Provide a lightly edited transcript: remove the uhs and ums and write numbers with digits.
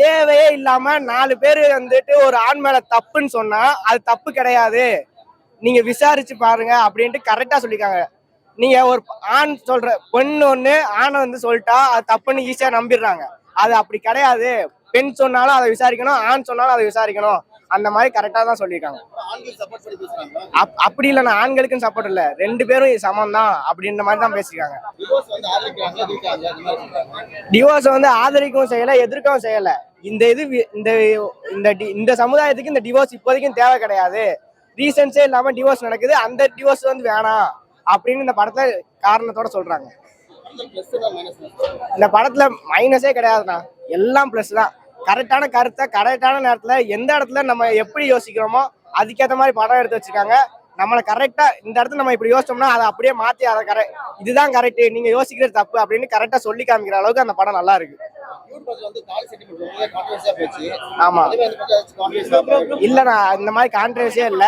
தேவையே இல்லாம 4 பேர் வந்துட்டு ஒரு ஆண் மேல தப்புன்னு சொன்னா அது தப்பு கிடையாது, நீங்க விசாரிச்சு பாருங்க அப்படின்ட்டு கரெக்டா சொல்லிருக்காங்க. நீங்க ஒரு ஆண் சொல்ற பெண் ஒண்ணு ஆணை வந்து சொல்லிட்டா அது தப்புன்னு ஈஸியா நம்பிடுறாங்க. அது அப்படி கிடையாது. பெண் சொன்னாலும் அதை விசாரிக்கணும், ஆண் சொன்னாலும் அதை விசாரிக்கணும். அந்த மாதிரி கரெக்டா தான் சொல்லியிருக்காங்க. அப்படி இல்லைண்ணா, ஆண்களுக்குன்னு சப்போர்ட் இல்ல, 2 பேரும் சமம் தான் அப்படின்ற மாதிரி தான் பேசிருக்காங்க. டிவோர்ஸ் வந்து ஆதரிக்கவும் செய்யல, எதிர்க்கவும் செய்யல. இந்த இது இந்த இந்த சமுதாயத்துக்கு இந்த டிவோர்ஸ் இப்போதைக்கும் தேவை கிடையாது. ரீசன்ஸே இல்லாம டிவோர்ஸ் நடக்குது, அந்த டிவோர்ஸ் வந்து வேணாம் அப்படின்னு இந்த படத்துல காரணத்தோட சொல்றாங்க. இந்த படத்துல மைனஸே கிடையாதுண்ணா, எல்லாம் பிளஸ் தான். கரெக்டான கருத்தை கரெக்டான நேரத்துல எந்த இடத்துல நம்ம எப்படி யோசிக்கிறோமோ அதுக்கேற்ற மாதிரி படம் எடுத்து வச்சிருக்காங்க. நம்மளை கரெக்டா இந்த இடத்துல நம்ம இப்படி யோசிச்சோம்னா அதை அப்படியே மாத்தி அதை கரெக்ட், இதுதான் கரெக்ட், நீங்க யோசிக்கிறது தப்பு அப்படின்னு கரெக்டா சொல்லி காமிக்கிற அளவுக்கு அந்த படம் நல்லா இருக்கு. ஆமா இல்லண்ணா, இந்த மாதிரி கான்ட்ரவர்சியே இல்ல.